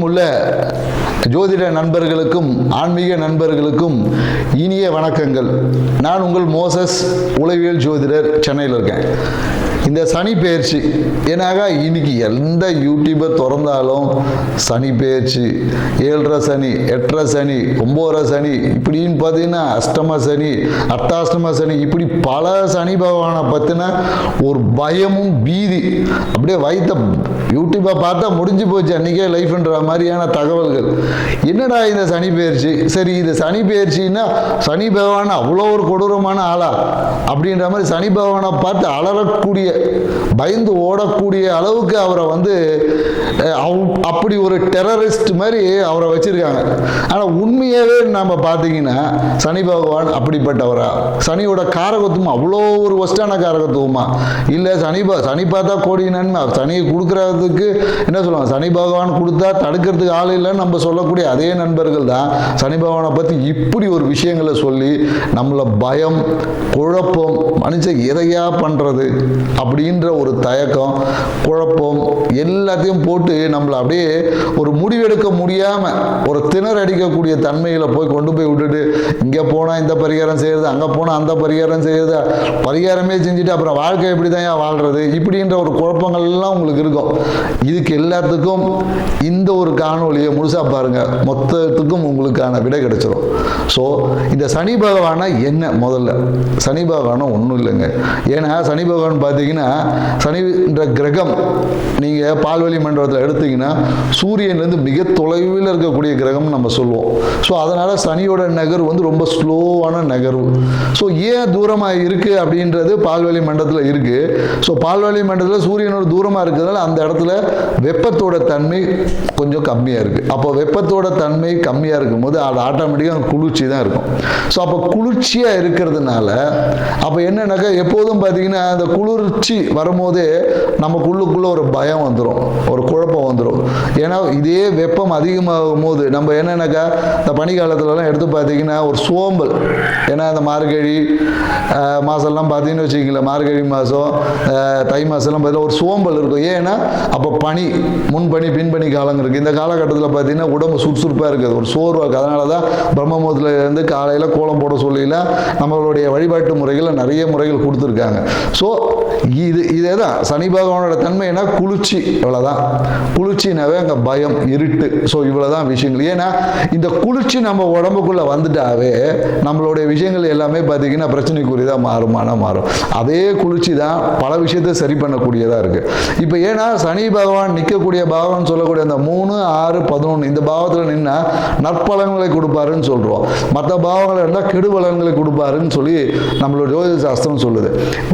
உலகெங்கும் உள்ள ஜோதிட நண்பர்களுக்கும் ஆன்மீக நண்பர்களுக்கும் இனிய வணக்கங்கள். நான் உங்கள் மோசஸ் உளவியல் ஜோதிடர், சென்னையில் இருக்கேன். இந்த சனி பெயர்ச்சி ஏன்னாக இன்னைக்கு எந்த யூடியூபர் திறந்தாலும் சனி பெயர்ச்சி, 7.5 சனி, 8.5 சனி, 9.5 சனி, இப்படின்னு பார்த்தீங்கன்னா அஷ்டம சனி, அட்டாஷ்டம சனி, இப்படி பல சனி பகவானை பற்றின ஒரு பயமும் பீதி அப்படியே வைத்த யூடியூப்பை பார்த்தா முடிஞ்சு போச்சு அன்றைக்கே லைஃப்ன்ற மாதிரியான தகவல்கள். என்னடா இந்த சனி பெயர்ச்சி? சரி, இது சனி பெயர்ச்சின்னா சனி பகவான் அவ்வளோ ஒரு கொடூரமான ஆளா அப்படின்ற மாதிரி சனி பகவானை பார்த்து அலறக்கூடிய, பயந்து ஓடக்கூடிய அளவுக்கு அவரை அப்படி ஒரு டெரரிஸ்ட் மாதிரி அவரை வச்சிருக்காங்க. ஆனால் உண்மையாகவே நம்ம பார்த்தீங்கன்னா சனி பகவான் அப்படிப்பட்டவரா? சனியோட காரகத்துவம் அவ்வளோ ஒரு ஒஸ்டான காரகத்துவமா? இல்லை சனி பார்த்தா கோடி நன்மை, சனியை கொடுக்கறதுக்கு என்ன சொல்லுவாங்க, சனி பகவான் கொடுத்தா தடுக்கிறதுக்கு ஆள் இல்லைன்னு நம்ம சொல்லக்கூடிய அதே நண்பர்கள் தான் சனி பகவானை பற்றி இப்படி ஒரு விஷயங்களை சொல்லி நம்மளை பயம், குழப்பம், மனுஷன் எதையா பண்ணுறது அப்படின்ற ஒரு தயக்கம், குழப்பம் எல்லாத்தையும் போட்டு நம்மளை அப்படியே ஒரு முடிவெடுக்க முடியாமல் ஒரு திணற அடிக்கக்கூடிய தன்மையில் கொண்டு போய் விட்டுட்டு, இங்கே போனால் இந்த பரிகாரம் செய்கிறது, அங்கே போனால் அந்த பரிகாரம் செய்கிறது, பரிகாரமே செஞ்சுட்டு அப்புறம் வாழ்க்கை எப்படி தான் வாழ்கிறது, இப்படின்ற ஒரு குழப்பங்கள் எல்லாம் உங்களுக்கு இருக்கும். இதுக்கு எல்லாத்துக்கும் இந்த ஒரு காணொலியை முழுசாக பாருங்கள், மொத்தத்துக்கும் உங்களுக்கான விடை கிடைச்சிடும். ஸோ இந்த சனி பகவானா என்ன? முதல்ல சனி பகவானும் ஒன்றும் இல்லைங்க. ஏன்னா சனி பகவான் பார்த்தீங்கன்னா, சனின்ற கிரகம் நீங்கள் பால்வழி மண்டலத்தில் எடுத்தீங்கன்னா சூரியன்லேருந்து மிக தொலைவில் இருக்கக்கூடிய கிரகம் நம்ம சொல்லுவோம். ஸோ அதனால் சனியோட நகர்வு ரொம்ப ஸ்லோவான நகர்வு. ஸோ ஏன் தூரமாக இருக்குது அப்படின்றது பால்வழி மண்டலத்தில் இருக்குது. ஸோ பால்வழி மண்டலத்தில் சூரியனோட தூரமாக இருக்கிறதுனால அந்த இடத்துல வெப்பத்தோட தன்மை கொஞ்சம் கம்மியாக இருக்குது. அப்போ வெப்பத்தோட தன்மை கம்மியாக இருக்கும்போது அது ஆட்டோமேட்டிக்காக குளிர்ச்சி தான் இருக்கும். ஸோ அப்போ குளிர்ச்சியாக இருக்கிறதுனால அப்போ என்னன்னாக்கா எப்போதும் பார்த்தீங்கன்னா அந்த குளிர்ச்சி வரும்போதே நமக்குள்ளுக்குள்ள ஒரு பயம் வந்துடும், ஒரு குழப்பம் வந்துடும். ஏன்னா இதே வெப்பம் அதிகமாகும் போது நம்ம என்னன்னாக்கா இந்த பனிக்காலத்துலலாம் எடுத்து பார்த்தீங்கன்னா ஒரு சோம்பல், ஏன்னா இந்த மார்கழி மாதம்லாம் பார்த்தீங்கன்னு வச்சுக்கிங்களேன், மார்கழி மாதம், தை மாதம்லாம் பார்த்தீங்கன்னா ஒரு சோம்பல் இருக்கும். ஏன்னா அப்போ பனி, முன்பனி பின்பனி காலம் இருக்குது. இந்த காலகட்டத்தில் பார்த்தீங்கன்னா உடம்பு சுறுசுறுப்பாக இருக்குது, ஒரு சோர்வாக இருக்குது. அதனால தான் பிரம்ம முகூர்த்தத்துலேருந்து காலையில் கோலம் போட சொல்லிலாம் நம்மளுடைய வழிபாட்டு முறைகளில் நிறைய முறைகள் கொடுத்துருக்காங்க. ஸோ இதே தான் சனி பகவானோட தன்மைனா குளிர்ச்சி, இவ்வளோதான். குளிர்ச்சினாவே அங்கே பயம், இருட்டு. ஸோ இவ்வளோதான் விஷயங்கள். ஏன்னா இந்த குளிர்ச்சி நம்ம உடம்புக்குள்ளே வந்துட்டாவே நம்மளுடைய விஷயங்கள் எல்லாமே பார்த்தீங்கன்னா பிரச்சனைக்குரியதாக மாறும். அதே குளிர்ச்சி தான் பல விஷயத்தை சரி பண்ணக்கூடியதாக இருக்குது. இப்போ ஏன்னா சனி பகவான் நிற்கக்கூடிய பாவம்னு சொல்லக்கூடிய அந்த 3, 6, 11 இந்த பாவத்தில் நின்னா நற்பலன்களை கொடுப்பாருன்னு சொல்கிறோம். மற்ற பாவங்கள் இருந்தால் கெடுபலன்களை கொடுப்பாருன்னு சொல்லி நம்மளோட ஜோதிட சாஸ்திரம் சொல்லுது.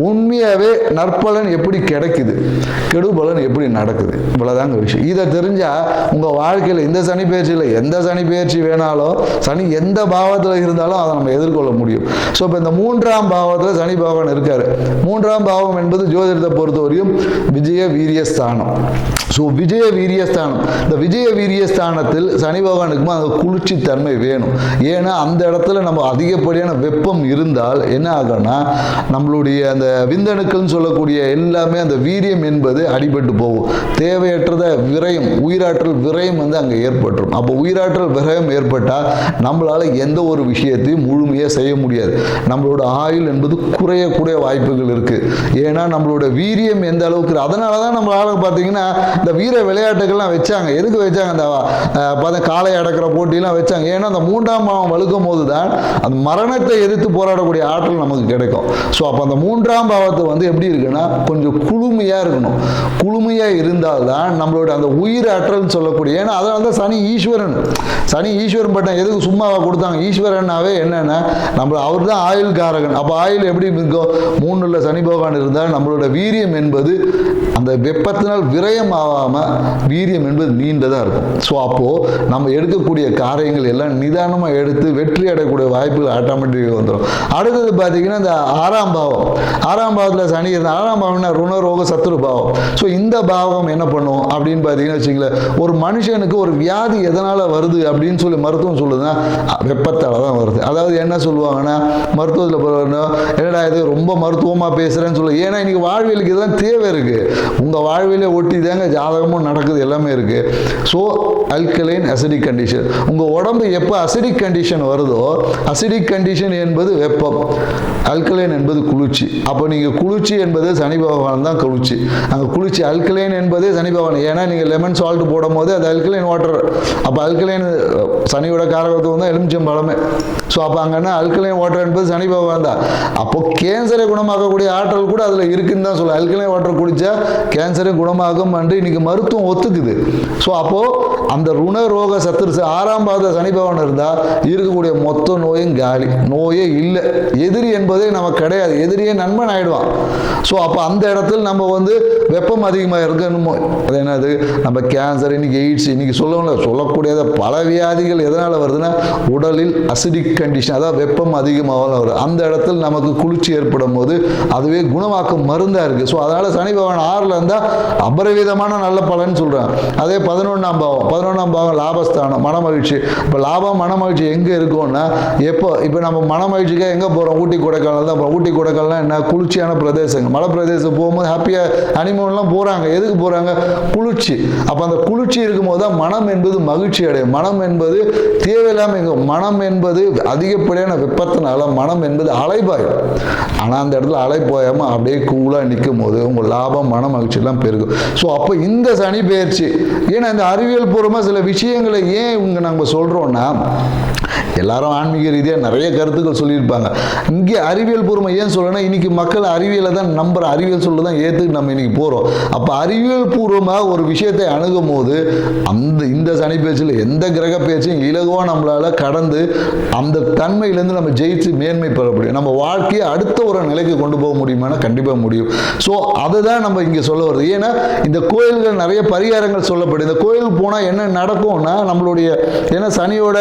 உண்மையாகவே நற்பலன் எப்படி கிடைக்குது, கெடுபலன் எப்படி நடக்குது, இவ்வளோதாங்க விஷயம். இதை தெரிஞ்சால் உங்கள் வாழ்க்கையில் இந்த சனி பயிற்சியில் எந்த சனி பயிற்சி வேணாலும், சனி எந்த பாவத்தில் இருந்தாலும் அதை நம்ம எதிர்கொள்ள முடியும். ஸோ இப்போ இந்த 3ஆம் பாவத்தில் சனி பகவான் இருக்காரு. 3ஆம் பாவம் என்பது ஜோதிடத்தை பொறுத்தவரையும் விஜய வீரியஸ்தானம். ஸோ விஜய வீரியஸ்தானம், இந்த விஜய வீரியஸ்தானத்தில் சனி பகவானுக்குமா அந்த குளிர்ச்சி தன்மை வேணும். ஏன்னா அந்த இடத்துல நம்ம அதிகப்படியான வெப்பம் இருந்தால் என்ன ஆகும்னா நம்மளுடைய அந்த விந்தணுக்கள்னு சொல்லக்கூடிய எல்லாமே அந்த வீரியம் என்பது அடிபட்டு போகும். தேவையற்றத விரயம், உயிராற்றல் விரயம் அங்கே ஏற்பட்டுரும். அப்போ உயிராற்றல் விரயம் ஏற்பட்டால் நம்மளால் எந்த ஒரு விஷயத்தையும் முழுமையாக செய்ய முடியாது. நம்மளோட ஆயுள் என்பது குறையக்கூடிய வாய்ப்புகள் இருக்குது. ஏன்னா நம்மளோட வீரியம் எந்த அளவுக்கு, அதனால தான் நம்மளால் பார்த்தீங்கன்னா இந்த வீர விளையாட்டுகள்லாம் வச்சாங்க. எதுக்கு வச்சாங்க? அந்த காளை அடக்கிற போட்டிலாம் வச்சாங்க. ஏன்னா அந்த 3ஆம் பாவம் வலுக்கும் போது தான் அந்த மரணத்தை எதிர்த்து போராடக்கூடிய ஆற்றல் நமக்கு கிடைக்கும். ஸோ அப்போ அந்த 3ஆம் பாவத்தை எப்படி இருக்குன்னா கொஞ்சம் குளுமையாக இருக்கணும். குளுமையாக இருந்தால்தான் நம்மளோட அந்த உயிர் ஆற்றல்னு சொல்லக்கூடிய, ஏன்னா அதனால தான் சனி ஈஸ்வரன் பட்டம் எதுக்கு சும்மாவாக கொடுத்தாங்க? ஈஸ்வரனாவே என்னன்னா அவர் தான் ஆயுள் காரகன். அப்போ ஆயுள் எப்படி இருக்கும்? 3ல் சனி பகவான் இருந்தால் நம்மளோட வீரியம் என்பது அந்த வெப்பத்தினால் விரயம் ஆகாமல் வீரியம் என்பது நீண்டதாக இருக்கும். ஸோ அப்போது நம்ம எடுக்கக்கூடிய காரியங்கள் எல்லாம் நிதானமாக எடுத்து வெற்றி அடையக்கூடிய வாய்ப்புகள் ஆட்டோமேட்டிக்காக வந்துடும். அடுத்தது பார்த்தீங்கன்னா இந்த 6ஆம் பாவத்தில் சனி இருந்தால் 6ஆம் பாவம்னா ருணரோக சத்துரு பாவம். ஸோ இந்த பாவம் என்ன பண்ணும் அப்படின்னு பார்த்தீங்கன்னா வச்சுங்களேன், ஒரு மனுஷனுக்கு ஒரு வியாதி எதனால் வருது அப்படின்னு சொல்லி மருத்துவம் சொல்லுதுன்னா வெப்பத்தால் தான் வருது. அதாவது என்ன சொல்லுவாங்கன்னா மருத்துவத்தில் என்னடா இது ரொம்ப மருத்துவமாக பேசுகிறேன்னு சொல்லி, ஏன்னா இன்னைக்கு வாழ்வியலுக்கு இதெல்லாம் தேவை இருக்குது. உங்கள் வாழ்வியலே ஒட்டி தாங்க ஜாதகமும் நடக்குது, எல்லாமே இருக்குது. ஸோ அல்கலைன் அசிடிக் கண்டிஷன், உங்கள் உடம்பு எப்போ அசிடிக் கண்டிஷன் வருதோ, அசிடிக் கண்டிஷன் என்பது வெப்பம், அல்கலைன் என்பது குளிர்ச்சி. அப்போ நீங்கள் குளிர்ச்சி என்பது சனி பகவான் தான் குளிர்ச்சி. அங்கே குளிர்ச்சி அல்கலைன் என்பதே சனி பகவான். ஏன்னா நீங்கள் லெமன் சால்ட் போடும் போது அது அல்கலைன் வாட்டர். அப்போ அல்கலைன் சனியோட காரகத்துவம் தான் எலுமிச்சம்பழமே. ஸோ அப்போ அங்கன்னா அல்கலைன் வாட்டர் என்பது சனி பகவான் தான். அப்போ கேன்சரை குணமாக்கக்கூடிய ஆற்றல் கூட அதில் இருக்குன்னு தான் சொல்லுவோம். அல்கலைன் வாட்டர் குடித்தா கேன்சரை குணமாகும் என்று இன்னைக்கு மருத்துவம் ஒத்துக்குது. ஸோ அப்போது அந்த ருண ரோக சத்துரு 6ஆம் பாவத்தை சனி பகவான் இருந்தால் இருக்கக்கூடிய மொத்த நோயும் காலி, நோயே இல்லை. எதிரி என்பதே நமக்கு கிடையாது, எதிரியே நண்பன் ஆயிடுவான். ஸோ அப்போ அந்த இடத்துல நம்ம வந்து வெப்பம் அதிகமாக இருக்கணுமோ, அது என்னது நம்ம கேன்சர், இன்னைக்கு எய்ட்ஸ், இன்னைக்கு சொல்லக்கூடியத பல வியாதிகள் எதனால் வருதுன்னா உடலில் அசிடிக் கண்டிஷன், அதாவது வெப்பம் அதிகமாக வருது. அந்த இடத்துல நமக்கு குளிர்ச்சி ஏற்படும் போது அதுவே குணமாக்கும் மருந்தாக இருக்குது. ஸோ அதனால் சனி பகவான் 6ல் இருந்தால் அபரிவிதமான நல்ல பலன் சொல்கிறாங்க. அதே 11ஆம் பாவம், 11ஆம் பாவம் லாபஸ்தானம், மனமகிழ்ச்சி. இப்போ லாபம் மனமகிழ்ச்சி எங்கே இருக்கும்னா, இப்போ நம்ம மனமகிழ்ச்சிக்காக எங்கே போகிறோம், ஊட்டி கொடைக்கானல் தான் போகிறோம். ஊட்டி கொடைக்கானல்னா என்ன, குளிர்ச்சியான பிரதேசங்கள், மலை பிரதேசம் போகும்போது ஹாப்பியாக ஹனிமூன்லாம் போகிறாங்க. எதுக்கு போகிறாங்க, குளிர்ச்சி. அப்போ அந்த குளிர்ச்சி இருக்கும்போது தான் மனம் என்பது மகிழ்ச்சி அடையும். மனம் என்பது தேவையில்லாமல் எங்கே, மனம் என்பது அதிகப்படியான வெப்பத்தினால மனம் என்பது அலைபாயும். ஆனால் அந்த இடத்துல அலை போயாமல் அப்படியே கூலாக நிற்கும் போது உங்கள் லாபம் மன மகிழ்ச்சியெல்லாம் பெருகும். ஸோ அப்போ இந்த சனி பெயர்ச்சி, ஏன்னா இந்த அறிவியல் பூர்வமாக சில விஷயங்களை ஏன் இவங்க நம்ம சொல்கிறோன்னா, எல்லாரும் ஆன்மீக ரீதியாக நிறைய கருத்துக்கள் சொல்லியிருப்பாங்க. இங்கே அறிவியல் பூர்வமாக ஏன் சொல்லணும்னா, இன்னைக்கு மக்கள் அறிவியலை தான் நம்புற, அறிவியல் சொல்ல தான் ஏற்றுக்கு நம்ம இன்னைக்கு போகிறோம். அப்போ அறிவியல் பூர்வமாக ஒரு விஷயத்தை அணுகும் போது இந்த சனி பேச்சில் எந்த கிரக பேச்சையும் இலகுவாக நம்மளால் கடந்து அந்த தன்மையிலேருந்து நம்ம ஜெயிச்சு மேன்மை பெற முடியும். நம்ம வாழ்க்கையை அடுத்த ஒரு நிலைக்கு கொண்டு போக முடியுமானா கண்டிப்பாக முடியும். ஸோ அதை தான் நம்ம இங்கே சொல்ல வருது. ஏன்னா இந்த கோயில்கள் நிறைய பரிகாரங்கள் சொல்லப்படுது. இந்த கோயிலுக்கு போனால் என்ன நடக்கும்னா, நம்மளுடைய ஏன்னா சனியோட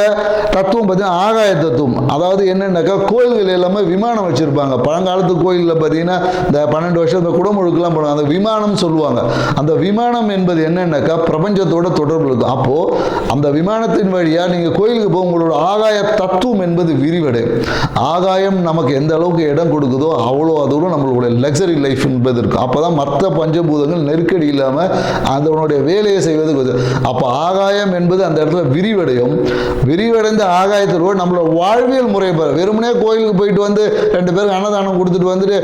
தத்துவம் பார்த்தீங்கன்னா ஆகாய தத்துவம். அதாவது என்னென்னாக்கா கோயில்கள் எல்லாமே விமானம் வச்சுருப்பாங்க. பழங்காலத்து கோயிலில் பார்த்தீங்கன்னா இந்த 12 வருஷம் இந்த குடமுழுக்கெல்லாம் போடுவாங்க, அந்த விமானம் சொல்லுவாங்க. அந்த விமானம் என்பது என்னென்னாக்கா பிரபஞ்சத்தோட தொடர்பு இருக்கும். அப்போது அந்த விமானத்தின் வழியாக நீங்கள் கோயிலுக்கு போக உங்களோட ஆகாய தத்துவம் என்பது விரிவடையும். ஆகாயம் நமக்கு எந்த அளவுக்கு இடம் கொடுக்குதோ அவ்வளோ தூரம் நம்மளுடைய லக்ஸரி லைஃப் என்பது இருக்கும். அப்போ தான் மற்ற பஞ்சபூதங்கள் நெருக்கடி இல்லாமல் அதனுடைய வேலையை செய்வதுக்கு. அப்போ ஆகாயம் என்பது அந்த இடத்துல விரிவடையும். விரிவடைந்த ஆகாயத்தோடு நம்மளோட வாழ்வியல் முறை பெற, வெறுமனே கோயிலுக்கு போயிட்டு வந்து 2 பேருக்கு அன்னதானம் கொடுத்துட்டு வந்துட்டு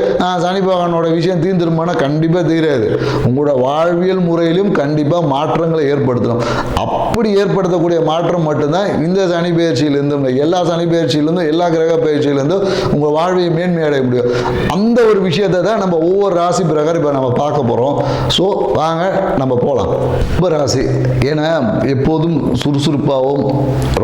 சனி பகவானோட விஷயம் தீர்ந்துருமானா கண்டிப்பாக தீராது. உங்களோட வாழ்வியல் முறையிலும் கண்டிப்பாக மாற்றங்களை ஏற்படுத்தணும். அப்படி ஏற்படுத்தக்கூடிய மாற்றம் மட்டும்தான் இந்த சனி பயிற்சியிலிருந்தும், எல்லா சனி பயிற்சியிலிருந்தும், எல்லா கிரக பயிற்சியிலிருந்தும் உங்கள் வாழ்வை மேன்மை அடைய முடியும். அந்த ஒரு விஷயத்தை தான் நம்ம ஒவ்வொரு ராசி பிரகாரம் இப்போ நம்ம பார்க்க போகிறோம். ஸோ வாங்க நம்ம போகலாம். கும்பராசி, ஏன்னா எப்போதும் சுறுசுறுப்பாகவும்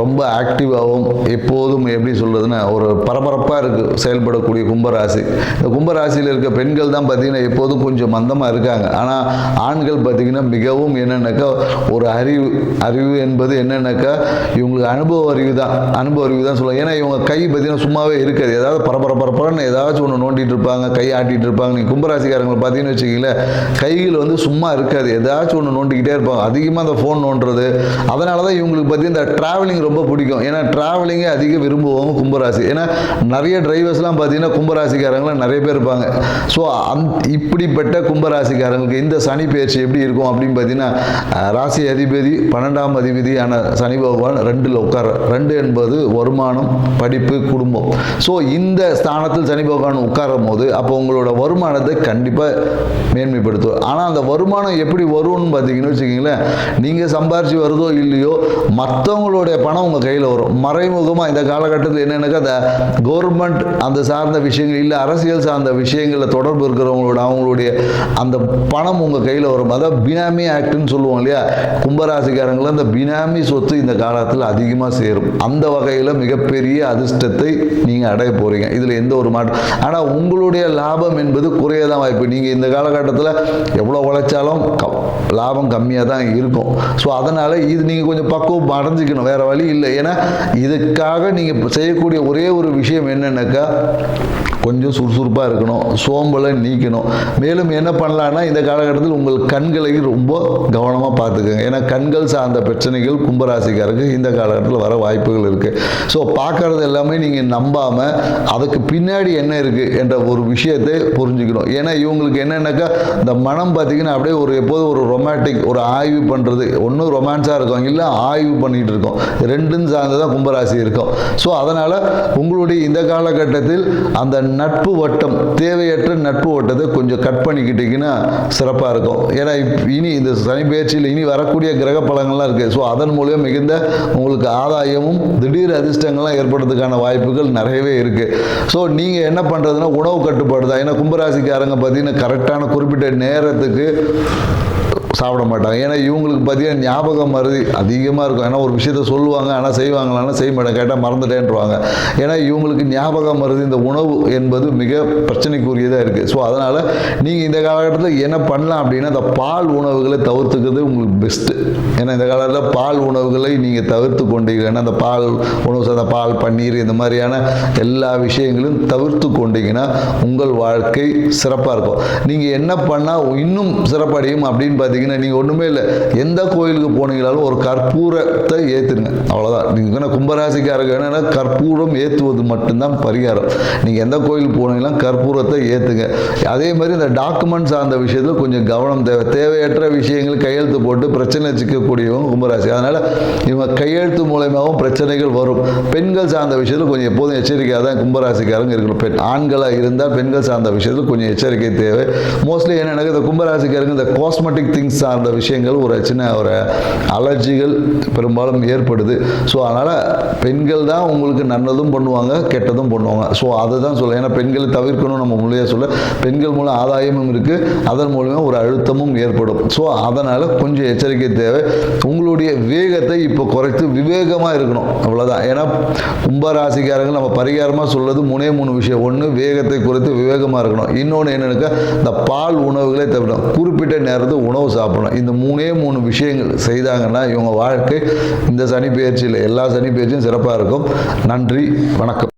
ரொம்ப ஆக்டிவாகவும் எப்போதும் எப்படி சொல்கிறதுன்னா ஒரு பரபரப்பாக இருக்குது செயல்படக்கூடிய கும்பராசி. இந்த கும்பராசியில் இருக்க பெண்கள் தான் பார்த்திங்கன்னா எப்போதும் கொஞ்சம் மந்தமாக இருக்காங்க. ஆனால் ஆண்கள் பார்த்திங்கன்னா மிகவும் என்னென்னாக்கா ஒரு அறிவு என்பது என்னென்னாக்கா இவங்களுக்கு அனுபவ அறிவு தான் சொல்லுவாங்க. ஏன்னா இவங்க கை பார்த்திங்கன்னா சும்மாவே இருக்காது, ஏதாவது பரபரன்னு ஏதாச்சும் ஒன்று நோண்டிட்டு இருப்பாங்க, கை ஆட்டிகிட்டு இருப்பாங்க. நீங்கள் கும்பராசிக்காரங்களை பார்த்தீங்கன்னு வச்சுக்கிங்களேன், கைகள் வந்து சும்மா இருக்காது, ஏதாச்சும் ஒன்று நோண்டிக்கிட்டே இருப்பாங்க. அதிகமாக அந்த ஃபோன் நோண்டுறது. அதனால தான் இவங்களுக்கு பார்த்தீங்கன்னா இந்த ட்ராவலிங் ரொம்ப பிடிக்கும். ஏன்னா ட்ராவலிங்கே அதிக விரும்புவாங்க கும்பராசி. ஏன்னா நிறைய டிரைவர்ஸ்லாம் பார்த்தீங்கன்னா கும்பராசிக்காரங்களாம் நிறைய பேர் இருப்பாங்க. ஸோ இப்படிப்பட்ட கும்பராசிக்காரங்களுக்கு இந்த சனி பயிற்சி எப்படி இருக்கும் அப்படின்னு பார்த்தீங்கன்னா, ராசி அதிபதி 12ஆம் அதிபதியான சனி பகவான் 2ல் உட்கார. 2 என்பது வருமானம், படிப்பு, குடும்பம். ஸோ இந்த ஸ்தானத்தில் சனி பகவான் உட்காரும் போது அப்போ உங்களோட வருமானத்தை கண்டிப்பாக மேன்மைப்படுத்தும். ஆனால் அந்த வருமானம் எப்படி வரும்னு பார்த்தீங்கன்னு வச்சுக்கிங்களேன், நீங்கள் சம்பாரிச்சு வருதோ இல்லையோ மற்றவங்களுடைய பணம் உங்கள் கையில் வரும். மறைமுகமாக இந்த காலகட்டத்தில் என்னென்னாக்கா அந்த கவர்மெண்ட் அந்த சார்ந்த விஷயங்கள் இல்லை அரசியல் சார்ந்த விஷயங்களில் தொடர்பு இருக்கிறவங்களோட அவங்களுடைய அந்த பணம் உங்கள் கையில் வரும். அதாவது பினாமி ஆக்ட்னு சொல்லுவோம் இல்லையா, கும்பராசிக்காரங்களும் அந்த பினாமி சொத்து இந்த காலத்தில் அதிகமாக சேரும். அந்த வகையில் மிகப்பெரிய அதிர்ஷ்டத்தை நீங்கள் அடைய போகிறீங்க. இதில் எந்த ஒரு மாற்றம். ஆனால் உங்களுடைய லாபம் என்பது குறைய தான் வாய்ப்பு. நீங்கள் இந்த காலகட்டத்தில் எவ்வளோ உழைச்சாலும் லாபம் கம்மியாக தான் இருக்கும். ஸோ அதனால் இது நீங்கள் கொஞ்சம் பக்குவம் அடைஞ்சிக்கணும், வேறு வழி இல்லை. ஏன்னா இதுக்காக நீங்கள் செய்யக்கூடிய ஒரே ஒரு விஷயம் என்னென்னாக்கா கொஞ்சம் சுறுசுறுப்பாக இருக்கணும். சோம்பலை தடைகளை நீக்கணும். மேலும் என்ன பண்ணலான்னா இந்த காலகட்டத்தில் உங்கள் கண்களை ரொம்ப கவனமாக பார்த்துக்கோங்க. ஏன்னா கண்கள் சார்ந்த பிரச்சனைகள் கும்பராசிக்காருக்கு இந்த காலகட்டத்தில் வர வாய்ப்புகள் இருக்குது. ஸோ பார்க்கறது எல்லாமே நீங்கள் நம்பாமல் அதுக்கு பின்னாடி என்ன இருக்குது என்ற ஒரு விஷயத்தை புரிஞ்சுக்கணும். ஏன்னா இவங்களுக்கு என்னென்னாக்கா இந்த மனம் பார்த்தீங்கன்னா அப்படியே ஒரு எப்போதும் ஒரு ரொமான்டிக் ஒரு ஆய்வு பண்ணுறது, ஒன்றும் ரொமான்ஸாக இருக்கும், இல்லை ஆய்வு பண்ணிகிட்டு இருக்கோம், ரெண்டும் சார்ந்ததான் கும்பராசி இருக்கும். ஸோ அதனால் உங்களுடைய இந்த காலகட்டத்தில் அந்த நட்பு வட்டம், தேவையற்ற நட்பு வட்டத்தை கொஞ்சம் கட் பண்ணிக்கிட்டீங்கன்னா சிறப்பாக இருக்கும். ஏன்னா இனி இந்த சனி பயிற்சியில் இனி வரக்கூடிய கிரக பலங்கள்லாம் இருக்குது. ஸோ அதன் மூலம் மிகுந்த உங்களுக்கு ஆதாயமும் திடீர் அதிர்ஷ்டங்கள்லாம் ஏற்படுறதுக்கான வாய்ப்புகள் நிறையவே இருக்குது. ஸோ நீங்கள் என்ன பண்ணுறதுன்னா உணவு கட்டுப்பாடு தான். ஏன்னா கும்பராசிக்காரங்க பார்த்தீங்கன்னா கரெக்டான குறிப்பிட்ட நேரத்துக்கு சாப்பிட மாட்டாங்க. ஏன்னா இவங்களுக்கு பார்த்தீங்கன்னா ஞாபகம் மறதி அதிகமாக இருக்கும். ஏன்னா ஒரு விஷயத்த சொல்லுவாங்க, ஆனால் செய்வாங்களான்னா செய்ய மாட்டாங்க, கேட்டால் மறந்துட்டேன்ருவாங்க. ஏன்னா இவங்களுக்கு ஞாபகம் மறதி இந்த உணவு என்பது மிக பிரச்சனைக்குரியதாக இருக்குது. ஸோ அதனால் நீங்கள் இந்த காலகட்டத்தில் என்ன பண்ணலாம் அப்படின்னா இந்த பால் உணவுகளை தவிர்த்துக்கிறது உங்களுக்கு பெஸ்ட்டு. ஏன்னா இந்த காலத்தில் பால் உணவுகளை நீங்கள் தவிர்த்து கொண்டீங்கன்னா அந்த பால் உணவு சார்ந்த பால், பன்னீர் இந்த மாதிரியான எல்லா விஷயங்களும் தவிர்த்து கொண்டீங்கன்னா உங்கள் வாழ்க்கை சிறப்பாக இருக்கும். நீங்கள் என்ன பண்ணால் இன்னும் சிறப்படையும் அப்படின்னு பார்த்தீங்கன்னா நீங்கள் ஒன்றுமே இல்லை, எந்த கோயிலுக்கு போனீங்களாலும் ஒரு கற்பூரத்தை ஏற்றுங்க, அவ்வளோதான். நீங்கள் கும்பராசிக்காரங்க என்னென்னா கற்பூரம் ஏற்றுவது மட்டும்தான் பரிகாரம். நீங்கள் எந்த கோயிலுக்கு போனீங்களும் கற்பூரத்தை ஏற்றுங்க. அதே மாதிரி இந்த டாக்குமெண்ட் சார்ந்த விஷயத்தில் கொஞ்சம் கவனம் தேவை. தேவையற்ற விஷயங்கள் கையெழுத்து போட்டு பிரச்சனை சிக்கக்கூடியவங்க கும்பராசி. அதனால் இவங்க கையெழுத்து மூலமாகவும் பிரச்சனைகள் வரும். பெண்கள் சார்ந்த விஷயத்தில் கொஞ்சம் எப்போதும் எச்சரிக்கையாக தான் கும்பராசிக்காரங்க இருக்கணும். ஆண்களாக இருந்தால் பெண்கள் சார்ந்த விஷயத்தில் கொஞ்சம் எச்சரிக்கை தேவை. மோஸ்ட்லி என்னென்னா இந்த கும்பராசிக்காரங்க இந்த காஸ்மெட்டிக் திங்ஸ் சார்ந்த விஷயங்கள் ஒரு சின்ன ஒரு அலர்ஜிகள் பெரும்பாலும் ஏற்படுது. ஸோ அதனால் பெண்கள் தான் உங்களுக்கு நல்லதும் பண்ணுவாங்க, கெட்டதும் பண்ணுவாங்க. ஸோ அதை தான் சொல்ல, ஏன்னா பெண்களை தவிர்க்கணும் நம்ம முழுமையாக சொல்ல. பெண்கள் மூலம் ஆதாயமும் இருக்குது, அதன் மூலமாக ஒரு அழுத்தமும் ஏற்படும். ஸோ அதனால் கொஞ்சம் எச்சரிக்கை தேவை. உங்களுடைய வேகத்தை இப்போ குறைத்து விவேகமாக இருக்கணும், அவ்வளோதான். ஏன்னா கும்பராசிக்காரங்க நம்ம பரிகாரமாக சொல்வது 3 விஷயம். ஒன்று வேகத்தை குறைத்து விவேகமாக இருக்கணும். இன்னொன்று என்னென்னாக்கா இந்த பால் உணவுகளை தவிர குறிப்பிட்ட நேரத்தில் உணவு சாப்பிடணும். இந்த 3 விஷயங்கள் செய்தாங்கன்னா இவங்க வாழ்க்கை இந்த சனி பயிற்சியில் எல்லா சனி பயிற்சியும் சிறப்பாக இருக்கும். நன்றி, வணக்கம்.